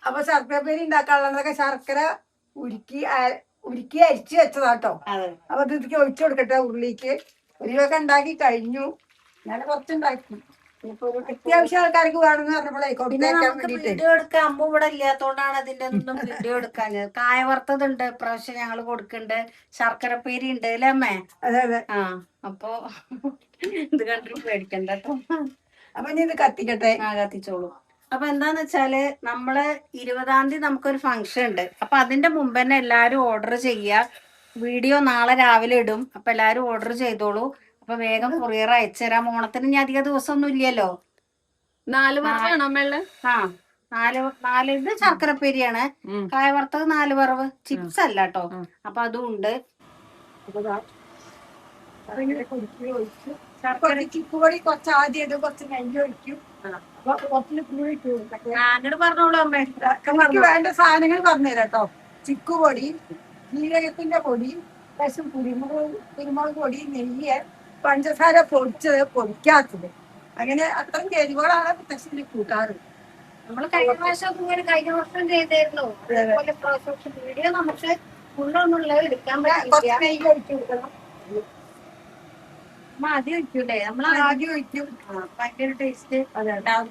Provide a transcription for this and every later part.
അപ്പൊ ശർക്കരപ്പേരി ഉണ്ടാക്കാനുള്ളതൊക്കെ ശർക്കര ഉരുക്കി ഉരുക്കി അരിച്ചു വെച്ചതാട്ടോ. അപ്പൊ ഇത് ഇതിക്ക് ഒഴിച്ചു കൊടുക്കട്ടെ ഉരുളിക്ക്. ഒരു വക ഉണ്ടാക്കി കഴിഞ്ഞു. ഞാൻ കുറച്ചുണ്ടാക്കി. അത്യാവശ്യം ആൾക്കാർക്ക് വേണമെന്ന് പറഞ്ഞപ്പോഴേ വീഡിയോ എടുക്കാൻ അമ്മ ഇവിടെ ഇല്ലാത്തോണ്ടാണ് അതിന്റെ ഒന്നും വീഡിയോ എടുക്കാൻ. കായ വറുത്തതുണ്ട് ഇപ്രാവശ്യം ഞങ്ങള് കൊടുക്കുന്നുണ്ട്. ശർക്കരപ്പേരി ഉണ്ട് അല്ലേ അമ്മേ? അതെ അതെ. ആ അപ്പൊ ഇത് കണ്ടിട്ട് പേടിക്കണ്ട കേട്ടോ. അപ്പൊ ഇനി ഇത് കത്തിക്കട്ടെ. കത്തിച്ചോളൂ. അപ്പൊ എന്താന്ന് വെച്ചാല് നമ്മള് 20-ാം തീയതി നമുക്കൊരു ഫംഗ്ഷൻ ഉണ്ട്. അപ്പൊ അതിന്റെ മുമ്പ് തന്നെ എല്ലാരും ഓർഡർ ചെയ്യുക. വീഡിയോ നാളെ രാവിലെ ഇടും. അപ്പൊ എല്ലാരും ഓർഡർ ചെയ്തോളൂ. അപ്പൊ വേഗം കൊറിയർ അയച്ചുതരാം. ഓണത്തിന് ഇനി അധിക ദിവസം ഒന്നും ഇല്ലല്ലോ. 4 വറവ്. ആ 4 ഇത് ശർക്കരപ്പേരിയാണ്. കായ വറുത്തത് 4 വറവ്. ചിപ്സ് അല്ല കേട്ടോ. അപ്പൊ അതും ഉണ്ട്. ചിക്കുപൊടി കുറച്ച് ആദ്യം ഇടും, കുറച്ച് നെയ്യ് ഒഴിക്കും. പറഞ്ഞോളൂ അമ്മേ. നമുക്ക് വേണ്ട സാധനങ്ങൾ പറഞ്ഞുതരാം കേട്ടോ. ചിക്കുപൊടി, ജീരകത്തിന്റെ പൊടി, ലേശം കുരുമുളക് പൊടി, നെയ്യ്, പഞ്ചസാര പൊടിച്ചത്, പൊടിക്കാത്തത്, അങ്ങനെ അത്രയും ചേരുവകളാണ് മുത്തശ്ശി കൂട്ടാറ്. നമ്മള് കഴിഞ്ഞ വർഷം ചെയ്തായിരുന്നു. വീഡിയോ നമുക്ക് ഫുള്ളൊന്നുള്ളത് എടുക്കാൻ പറ്റില്ല. നെയ്യ് ഒഴിച്ചു കൊടുക്കണം. ആദ്യം ഒഴിക്കൂലേ? നമ്മൾ ആദ്യം ഒഴിക്കും. ഭയങ്കര ടേസ്റ്റ്.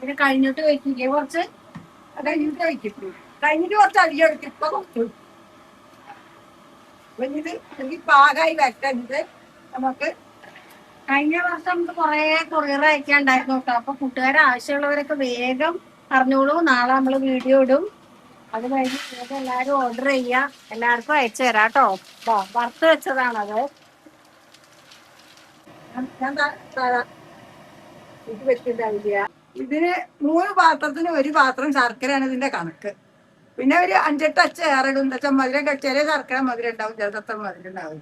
പിന്നെ കഴിഞ്ഞിട്ട് ഒഴിക്കില്ലേ? കുറച്ച് കഴിഞ്ഞിട്ട് ഒഴിക്കും. കഴിഞ്ഞിട്ട് കുറച്ച് അധികം ഒഴിക്കും. ഇപ്പൊ കുറച്ച് ഇത് പാകമായി വെക്കുന്നത് നമുക്ക്. കഴിഞ്ഞ വർഷം നമുക്ക് കുറെ കൊറിയർ അയക്കാണ്ടായിരുന്നു കേട്ടോ. അപ്പൊ കൂട്ടുകാരെ ആവശ്യമുള്ളവരൊക്കെ വേഗം അറിഞ്ഞോളൂ. നാളെ നമ്മള് വീഡിയോ ഇടും. അത് കഴിഞ്ഞ് വേഗം എല്ലാരും ഓർഡർ ചെയ്യാ. എല്ലാവർക്കും അയച്ചു തരാം കേട്ടോ. വറുത്ത് വെച്ചതാണത്. ഇത് വെച്ചിട്ടുണ്ടാവില്ല. ഇതിന് 3 പാത്രത്തിന് 1 പാത്രം ശർക്കരയാണ് ഇതിന്റെ കണക്ക്. പിന്നെ ഒരു 5-8 അച്ച ഏറിടും. എന്താ വെച്ചാൽ മധുരം ചെറിയ ശർക്കര മധുരം ഉണ്ടാവും, ചെറുതത്ര മധുരം ഉണ്ടാവും.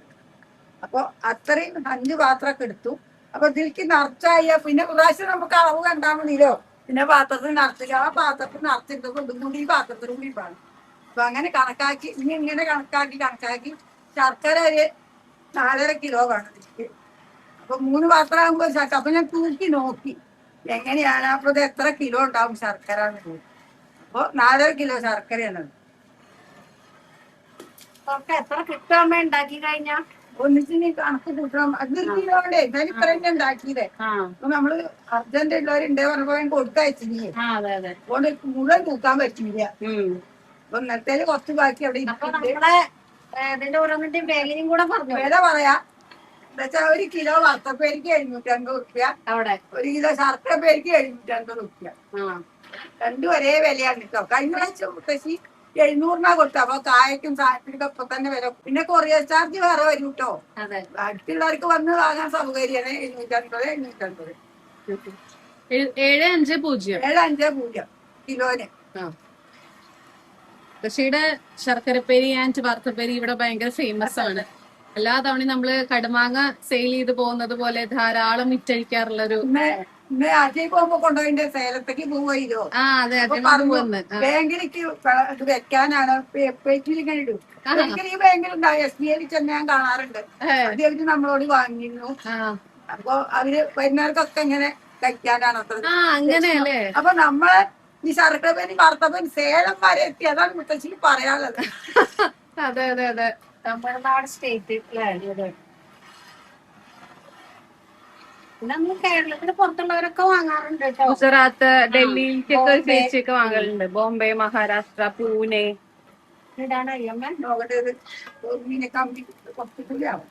അപ്പൊ അത്രയും 5 പാത്രമൊക്കെ എടുത്തു. അപ്പൊ ഇതിലേക്ക് നിറച്ചായ പിന്നെ പ്രാവശ്യം നമുക്ക് അളവ് കണ്ടാൽ മതിയല്ലോ. പിന്നെ പാത്രത്തിൽ നിറച്ചില്ല. ആ പാത്രത്തിൽ നിറച്ചിട്ടപ്പോൾ ഇതും കൂടി ഈ പാത്രത്തിൽ കൂടി വേണം. അപ്പൊ അങ്ങനെ കണക്കാക്കി ഇങ്ങനെ കണക്കാക്കി ശർക്കര ഒരു 4.5 കിലോ വേണം ഇതിലേക്ക്. അപ്പൊ 3 പാത്രം ആകുമ്പോൾ ശർക്കര. അപ്പൊ ഞാൻ തൂക്കി നോക്കി എങ്ങനെയാണ്. അപ്പൊ ഇത് എത്ര കിലോ ഉണ്ടാവും ശർക്കര എന്നുള്ളത്. അപ്പൊ 4.5 കിലോ ശർക്കരയാണ്. എത്ര കിട്ടും ഉണ്ടാക്കി കഴിഞ്ഞാ? ഒന്നിച്ചിന് കണക്ക് കൂട്ടണം. അത് കിലോണ്ടേ ഞാൻ ഇത്ര തന്നെ ഉണ്ടാക്കിയതേ. അപ്പൊ നമ്മള് അർജന്റ് ഉള്ളവരുണ്ടേ പറഞ്ഞപ്പോ കൊടുത്തയച്ചില്ലേ. അതുകൊണ്ട് മുഴുവൻ തൂക്കാൻ പറ്റില്ല. അപ്പൊ ഇന്നത്തേല് കുറച്ച് ബാക്കി അവിടെ വില പറയാ. എന്താ വെച്ചാ 1 കിലോ വറുത്തപ്പേരിക്ക് 750 റുപ്യ, 1 കിലോ ശർക്കര പേരിക്ക് 750 റുപ്യ. രണ്ടും ഒരേ വിലയാണ് കേട്ടോ. കഴിഞ്ഞ പ്രാവശ്യം മുത്തശ്ശി 700 കൊടുത്തു. അപ്പൊ കായക്കും സാധനത്തിനൊക്കെ ഇപ്പൊ തന്നെ വില. പിന്നെ കൊറിയർ ചാർജ് വേറെ വരും കേട്ടോ. അടുത്തുള്ളവർക്ക് വന്ന് വാങ്ങാൻ സൗകര്യമാണ്. 750 750 കിലോന്. മുത്തശ്ശിയുടെ ശർക്കരപ്പേരി ആൻഡ് വറുത്തപ്പേരി ഇവിടെ ഭയങ്കര ഫേമസ് ആണ്. എല്ലാ തവണയും നമ്മള് കടുമാങ്ങ സെയിൽ ചെയ്ത് പോകുന്നത് പോലെ ധാരാളം വിറ്റഴിക്കാറുള്ളൊരു. ഇന്ന് ആഴ്ചയിൽ പോകുമ്പോ കൊണ്ടുപോയിന്റെ സേലത്തേക്ക് പോവുകയോ. ബാങ്കിലേക്ക് ഇത് വെക്കാനാണ്. പേറ്റിലിങ്ങനെ ഇടും. ഈ ബാങ്കിലുണ്ടാവും. SBI ചെന്ന് ഞാൻ കാണാറുണ്ട്. അത് അവര് നമ്മളോട് വാങ്ങിയിരുന്നു. അപ്പൊ അവര് വരുന്നവർക്കൊക്കെ ഇങ്ങനെ കഴിക്കാനാണ് അത്ര. അങ്ങനെയല്ലേ? അപ്പൊ നമ്മള് ഈ ശർക്കരപ്പേരി വറുത്തപ്പേരി സേലം വരെ എത്തി. അതാണ് മുത്തശ്ശി പറയാനുള്ളത്. അതെ അതെ അതെ. തമിഴ്നാട് സ്റ്റേറ്റ്. കേരളത്തിന് പുറത്തുള്ളവരൊക്കെ വാങ്ങാറുണ്ട്. ഗുജറാത്ത്, ഡൽഹിക്കൊക്കെ ചേച്ചിയൊക്കെ വാങ്ങലുണ്ട്. ബോംബെ, മഹാരാഷ്ട്ര, പൂനെ. കമ്പി കുറച്ച് കൂടിയാവും.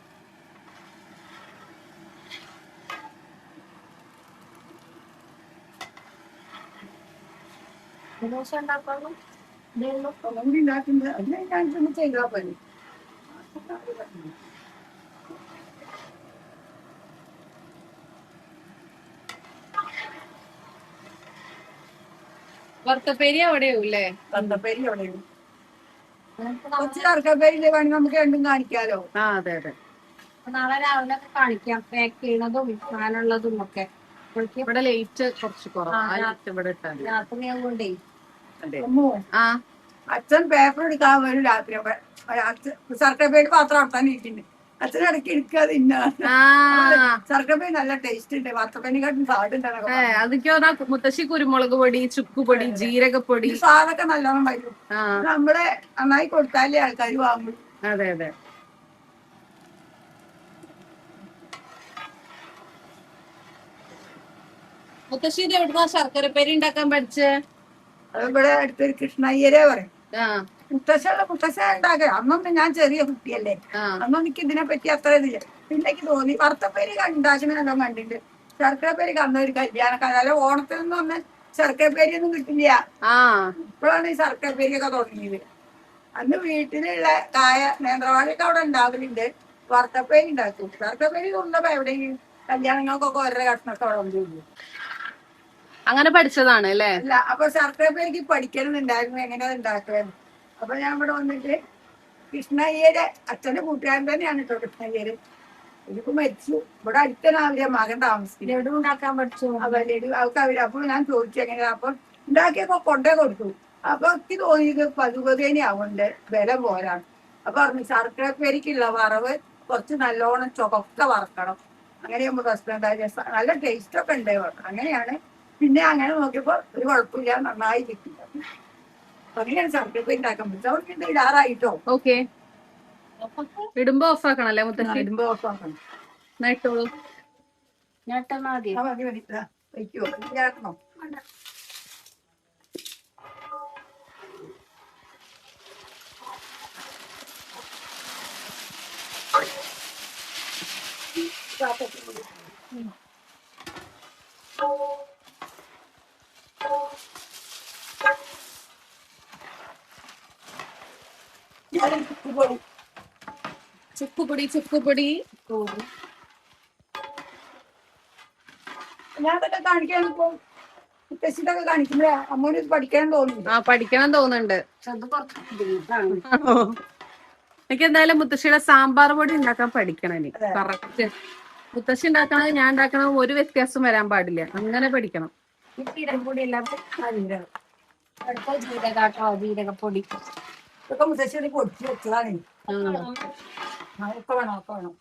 ഉണ്ടാക്കുന്നത് അത് ഞാൻ ചെയ്താൽ പോലെ. വറുത്തപ്പേരി അവിടെയൂല്ലേ? വറുത്തപ്പേരി അവിടെയും കുറച്ച് ശർക്കരപ്പേരിയിലെ വേണമെങ്കിൽ നമുക്ക് രണ്ടും കാണിക്കാലോ. അതെ അതെ. നാളെ രാവിലെ കാണിക്കാം പാക്ക് ചെയ്യണതും അങ്ങനെയുള്ളതും ഒക്കെ. ഇവിടെ ലേറ്റ് കുറച്ച് രാത്രിയാകൊണ്ടേ. അച്ഛൻ പേപ്പർ എടുക്കാൻ വരും രാത്രി. ശർക്കരപ്പേരി പാത്രം അവിടെ തന്നെ ഇരിക്കുന്നു. അച്ഛനിടയ്ക്ക് എടുക്കുക തിന്നാ. ആ ശർക്കരപ്പേരി നല്ല ടേസ്റ്റ് ഉണ്ട്, വറുത്തപ്പേരിനെക്കാട്ടും സാധുണ്ടാകും. അതൊക്കെ അതാ മുത്തശ്ശി കുരുമുളക് പൊടി, ചുക്കുപൊടി, ജീരകപ്പൊടി, സാധൊക്കെ നല്ലോണം വരും. ആ നമ്മള് നന്നായി കൊടുത്താലേ ആൾക്കാർ വാങ്ങും. അതെ അതെ. മുത്തശ്ശി ഇത് എവിടുന്നാ ശർക്കരപ്പേരി ഉണ്ടാക്കാൻ പഠിച്ചേ? അത് ഇവിടെ അടുത്തൊരു കൃഷ്ണയ്യരെ പറയും. ആ മുത്തശ്ശ ഉണ്ടാക്കുക. അന്നൊന്നും ഞാൻ ചെറിയ കുട്ടിയല്ലേ, ആ അന്നൊന്നും എനിക്ക് ഇതിനെ പറ്റി അത്ര ഇതില്ല. പിന്നെ എനിക്ക് തോന്നി വറുത്തപ്പേരി ഉണ്ടാക്കുന്നതെല്ലോ കണ്ടിട്ട് ശർക്കരപ്പേരി അന്നൊരു കല്യാണക്കാല, അല്ല ഓണത്തിനൊന്നും അന്ന് ശർക്കരപ്പേരി ഒന്നും കിട്ടില്ല. ആ ഇപ്പോഴാണ് ഈ ശർക്കരപ്പേരിയൊക്കെ തുടങ്ങിയത്. അന്ന് വീട്ടിലുള്ള കായ നേന്ത്രവാഴയൊക്കെ അവിടെ ഉണ്ടാവലുണ്ട്. വറുത്തപ്പേരി ഉണ്ടാക്കും. ശർക്കരപ്പേരി കൊണ്ടപ്പോ എവിടെയെങ്കിലും കല്യാണങ്ങൾക്കൊക്കെ ഓരോ കഷ്ണമൊക്കെ അവിടെ കൊണ്ടുപോകും. അങ്ങനെ പഠിച്ചതാണ് അല്ലേ? അല്ല, അപ്പൊ ശർക്കരപ്പേരിക്ക് പഠിക്കണമെന്നുണ്ടായിരുന്നു എങ്ങനെയാ ഉണ്ടാക്കുന്നത്. അപ്പൊ ഞാൻ ഇവിടെ വന്നിട്ട് കൃഷ്ണയ്യരെ അച്ഛന്റെ കൂട്ടുകാരൻ തന്നെയാണ് കേട്ടോ കൃഷ്ണയ്യര്. ഇതിപ്പോ മരിച്ചു. ഇവിടെ അടുത്തന്നെ അവരെ മകൻ താമസിക്കുന്നത്. ലഡു ഉണ്ടാക്കാൻ പഠിച്ചു. അവർക്ക് അവര് അപ്പൊ ഞാൻ ചോദിച്ചു എങ്ങനെയാ. അപ്പൊ ഉണ്ടാക്കിയപ്പോ കൊണ്ടേ കൊടുത്തു. അപ്പൊ എനിക്ക് തോന്നിയത് 10 ആവുന്നുണ്ട്, വില പോരാണ്. അപ്പൊ പറഞ്ഞു ശർക്കരപ്പേരിക്കുള്ള വറവ് കുറച്ച് നല്ലോണം ചുവക്ക വറക്കണം, അങ്ങനെയാകുമ്പോ പ്രശ്നം ഉണ്ടാവില്ല, നല്ല ടേസ്റ്റ് ഒക്കെ ഉണ്ട് പറഞ്ഞു. അങ്ങനെയാണ്. പിന്നെ അങ്ങനെ നോക്കിയപ്പോ ഒരു കുഴപ്പമില്ല, നന്നായി കിട്ടില്ല. അങ്ങനെയാണ് ശർക്കരപ്പേരി ഉണ്ടാക്കാൻ പറ്റും. അവർക്ക് ഇടാറായിട്ടോ. ഓക്കെ, ഇടുമ്പോ ഓഫ് ആക്കണല്ലേ മുത്തശ്ശി? ഇടുമ്പോ ഓഫാക്കണം. എന്നാ ഇട്ടോളൂ. ഞെട്ടെന്നാ മതി. മതി മതി. വയ്ക്കുവോ ചേർക്കണോ? ചുക്കുപൊടി ചുക്കുപൊടി. ഞാനതൊക്കെ കാണിക്കാൻ ഇപ്പൊ മുത്തശ്ശിതൊക്കെ കാണിക്കുമ്പോഴേ അമ്മോന് ഇത് പഠിക്കാൻ തോന്നുന്നു. ആ പഠിക്കണം തോന്നുന്നുണ്ട്. എനിക്ക് എന്തായാലും മുത്തശ്ശിയുടെ സാമ്പാർ പൊടി ഉണ്ടാക്കാൻ പഠിക്കണം ഇനി. കറക്റ്റ് മുത്തശ്ശി ഉണ്ടാക്കണത് ഞാൻ ഉണ്ടാക്കണത് ഒരു വ്യത്യാസം വരാൻ പാടില്ല, അങ്ങനെ പഠിക്കണം. ജീരകപ്പൊടി ജീരകാട്ടോ, ജീരകപ്പൊടി ഇതൊക്കെ മുത്തശ്ശി പൊടിച്ച് വെച്ചതാണ്. ഒക്കെ വേണം, ഒക്കെ വേണം.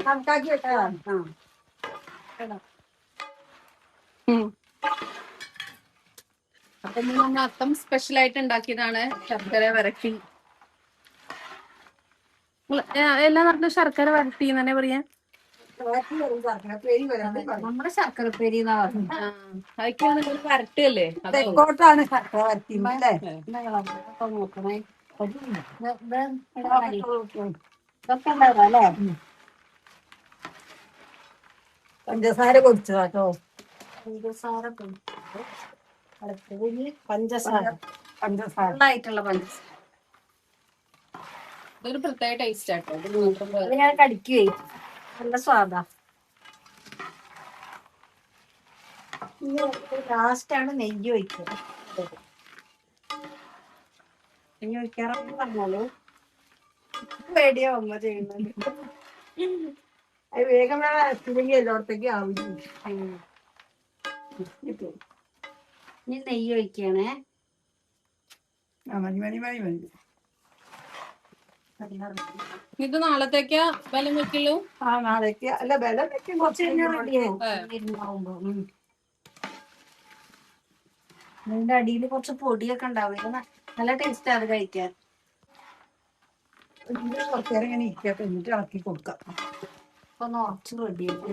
കണക്കാക്കി വെച്ചതാണ്. അപ്പൊ നമ്മൾ അത്തം സ്പെഷ്യൽ ആയിട്ട് ഉണ്ടാക്കിയതാണ് ശർക്കര വരട്ടി. എല്ലാ നാട്ടിലും ശർക്കര വരട്ടി തന്നെ പറയാ. നമ്മുടെ ശർക്കരപ്പേരി അതൊക്കെയാണ് വരട്ടല്ലേ? തെക്കോട്ടാണ് ശർക്കര വരട്ടി അല്ലേ? നോക്കണേ. ഇതൊക്കെ ഉണ്ടാവും അല്ലേ? പഞ്ചസാര പൊടിച്ചതാട്ടോ. പഞ്ചസാര പഞ്ചസാര പഞ്ചസാര നന്നായിട്ടുള്ള പഞ്ചസാര. ഇതൊരു പ്രത്യേക ടേസ്റ്റ് ആട്ടോ. അത് ഞാൻ കടിക്കുവേ, നല്ല സ്വാദാ. ലാസ്റ്റാണ് നെയ്യ് ഒഴിക്കുക. നെയ്യ് ഒഴിക്കാറെന്ന് പറഞ്ഞാല് പേടിയാ അമ്മ ചെയ്യുന്നത്. അത് വേഗം അരച്ചില്ലെങ്കിൽ എല്ലായിടത്തേക്ക് ആവില്ല. ഇനി നെയ്യ് ഒഴിക്കണേ. മതി മതി മതി മതി. ഇത് നാളത്തേക്കാ ബലം വെക്കുള്ളൂ? ആ നാളേക്ക് അല്ല, ബലം വെക്കും കുറച്ച് അതിന്റെ അടിയിൽ കുറച്ച് പൊടിയൊക്കെ ഉണ്ടാവും, നല്ല ടേസ്റ്റ് അത് കഴിക്കാൻ. കുറച്ച് നേരം ഇങ്ങനെ ഇരിക്കട്ടെ, എന്നിട്ട് ഇളക്കി കൊടുക്കാം. അപ്പൊ നിറച്ച് റെഡിയാക്കി.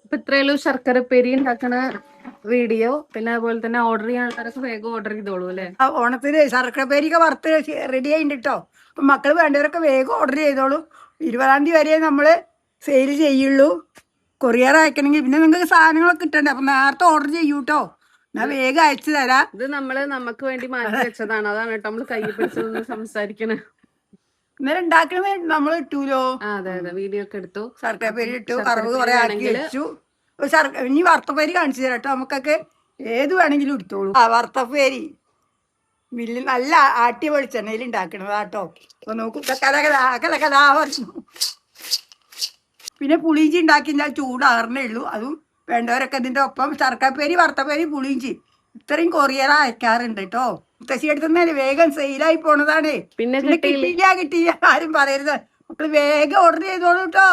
ഇപ്പൊ ഇത്രയുള്ളൂ ശർക്കരപ്പേരി ഉണ്ടാക്കണ വീഡിയോ. പിന്നെ അതുപോലെ തന്നെ ഓർഡർ ചെയ്യാൻ ആൾക്കാരൊക്കെ വേഗം ഓർഡർ ചെയ്തോളൂ അല്ലെ? ഓണത്തിന് ശർക്കരപ്പേരിയൊക്കെ വറുത്ത് റെഡി ആയിട്ടുണ്ട് കേട്ടോ. അപ്പൊ മക്കൾ വേണ്ടവരൊക്കെ വേഗം ഓർഡർ ചെയ്തോളൂ. 20 വരെ നമ്മള് സെയിൽ ചെയ്യുള്ളൂ. കൊറിയർ അയക്കണമെങ്കിൽ പിന്നെ നിങ്ങൾക്ക് സാധനങ്ങളൊക്കെ കിട്ടണ്ടേ, അപ്പൊ നേരത്തെ ഓർഡർ ചെയ്യൂ കേട്ടോ. ഞാൻ വേഗം അയച്ചു തരാം. ഇത് നമുക്ക് വേണ്ടി മാറ്റി വെച്ചതാണ്, അതാണ് കേട്ടോ നമ്മള് കൈ പിടിച്ചതൊന്ന് സംസാരിക്കണേ. ഇന്നലെ ഉണ്ടാക്കണത് നമ്മൾ ഇട്ടൂലോ. അതെ അതെ, വീഡിയോ ഒക്കെ എടുത്തു. ശർക്കരപ്പേരി ഇട്ടു, കറവ് കുറെ ആക്കി വെച്ചു. ഇനി വറുത്തപ്പേരി കാണിച്ചു തരാം കേട്ടോ നമുക്കൊക്കെ. ഏത് വേണമെങ്കിലും എടുത്തോളൂ. വറുത്തപ്പേരി മില്ലിൽ നല്ല ആട്ടിയ വെളിച്ചെണ്ണയിൽ ഉണ്ടാക്കണതാട്ടോ. അപ്പൊ നോക്കൂ, കലകലാ പറഞ്ഞു. പിന്നെ പുളിയിഞ്ചി ഉണ്ടാക്കിയാൽ ചൂടാറണേ ഉള്ളൂ. അതും വേണ്ടവരൊക്കെ ഇതിന്റെ ഒപ്പം ശർക്കരപ്പേരി, വറുത്തപ്പേരി, പുളിയിഞ്ചി ഇത്രയും കൊറിയർ അയക്കാറുണ്ട് കേട്ടോ. മുത്തശ്ശി എടുത്തുന്നതിന് വേഗം സെയിലായി പോണതാണ്. പിന്നെ കിട്ടിയില്ല ആരും പറയരുത്. മക്കള് വേഗം ഓർഡർ ചെയ്തോളൂ കേട്ടോ.